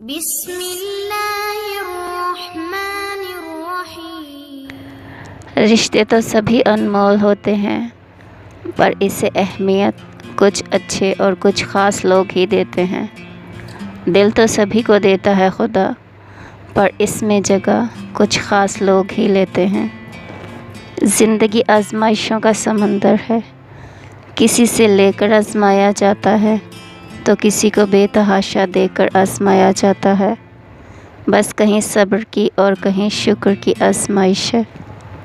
بسم اللہ الرحمن الرحیم۔ رشتے تو سبھی انمول ہوتے ہیں، پر اسے اہمیت کچھ اچھے اور کچھ خاص لوگ ہی دیتے ہیں۔ دل تو سبھی کو دیتا ہے خدا، پر اس میں جگہ کچھ خاص لوگ ہی لیتے ہیں۔ زندگی آزمائشوں کا سمندر ہے، کسی سے لے کر آزمایا جاتا ہے تو کسی کو بے تحاشا دے کر آزمایا جاتا ہے۔ بس کہیں صبر کی اور کہیں شکر کی آزمائش ہے۔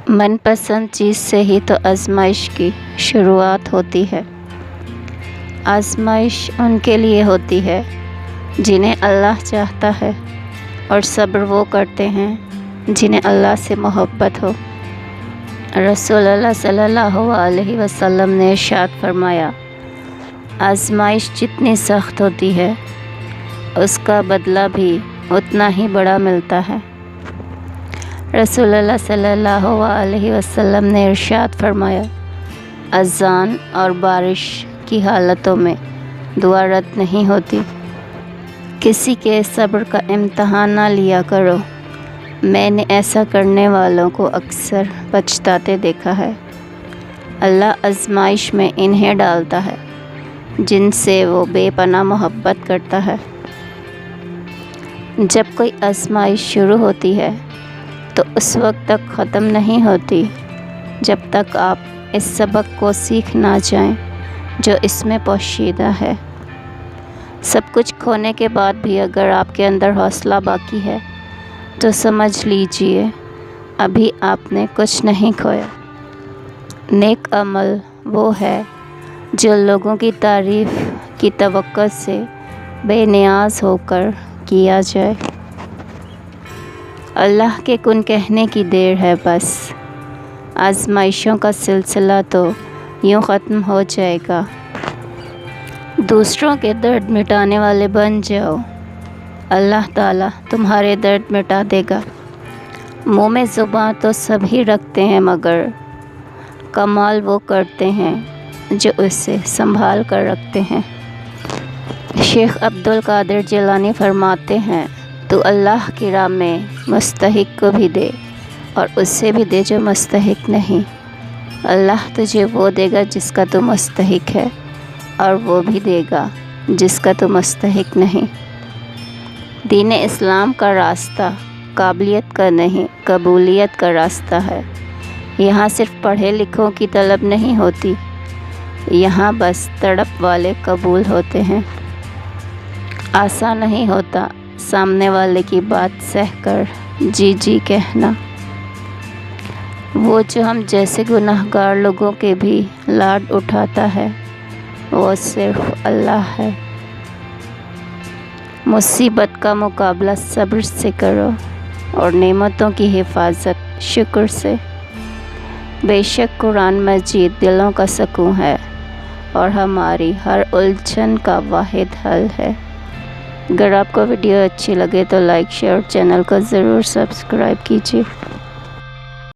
من پسند چیز سے ہی تو آزمائش کی شروعات ہوتی ہے۔ آزمائش ان کے لیے ہوتی ہے جنہیں اللہ چاہتا ہے، اور صبر وہ کرتے ہیں جنہیں اللہ سے محبت ہو۔ رسول اللہ صلی اللہ علیہ وسلم نے ارشاد فرمایا، آزمائش جتنی سخت ہوتی ہے اس کا بدلہ بھی اتنا ہی بڑا ملتا ہے۔ رسول اللہ صلی اللہ علیہ وسلم نے ارشاد فرمایا، اذان اور بارش کی حالتوں میں دعا رد نہیں ہوتی۔ کسی کے صبر کا امتحان نہ لیا کرو، میں نے ایسا کرنے والوں کو اکثر پچھتاتے دیکھا ہے۔ اللہ آزمائش میں انہیں ڈالتا ہے جن سے وہ بے پناہ محبت کرتا ہے۔ جب کوئی آزمائش شروع ہوتی ہے تو اس وقت تک ختم نہیں ہوتی جب تک آپ اس سبق کو سیکھ نہ جائیں جو اس میں پوشیدہ ہے۔ سب کچھ کھونے کے بعد بھی اگر آپ کے اندر حوصلہ باقی ہے تو سمجھ لیجئے ابھی آپ نے کچھ نہیں کھویا۔ نیک عمل وہ ہے جو لوگوں کی تعریف کی توقع سے بے نیاز ہو کر کیا جائے۔ اللہ کے کن کہنے کی دیر ہے بس، آزمائشوں کا سلسلہ تو یوں ختم ہو جائے گا۔ دوسروں کے درد مٹانے والے بن جاؤ، اللہ تعالیٰ تمہارے درد مٹا دے گا۔ منہ میں زباں تو سبھی رکھتے ہیں، مگر کمال وہ کرتے ہیں جو اسے سنبھال کر رکھتے ہیں۔ شیخ عبد القادر جیلانی فرماتے ہیں، تو اللہ کی راہ میں مستحق کو بھی دے اور اس سے بھی دے جو مستحق نہیں۔ اللہ تجھے وہ دے گا جس کا تو مستحق ہے، اور وہ بھی دے گا جس کا تو مستحق نہیں۔ دین اسلام کا راستہ قابلیت کا نہیں، قبولیت کا راستہ ہے۔ یہاں صرف پڑھے لکھوں کی طلب نہیں ہوتی، یہاں بس تڑپ والے قبول ہوتے ہیں۔ آسان نہیں ہوتا سامنے والے کی بات سہ کر جی جی کہنا۔ وہ جو ہم جیسے گنہگار لوگوں کے بھی لاڈ اٹھاتا ہے وہ صرف اللہ ہے۔ مصیبت کا مقابلہ صبر سے کرو اور نعمتوں کی حفاظت شکر سے۔ بے شک قرآن مجید دلوں کا سکون ہے اور ہماری ہر الجھن کا واحد حل ہے۔ اگر آپ کو ویڈیو اچھی لگے تو لائک، شیئر اور چینل کو ضرور سبسکرائب کیجیے۔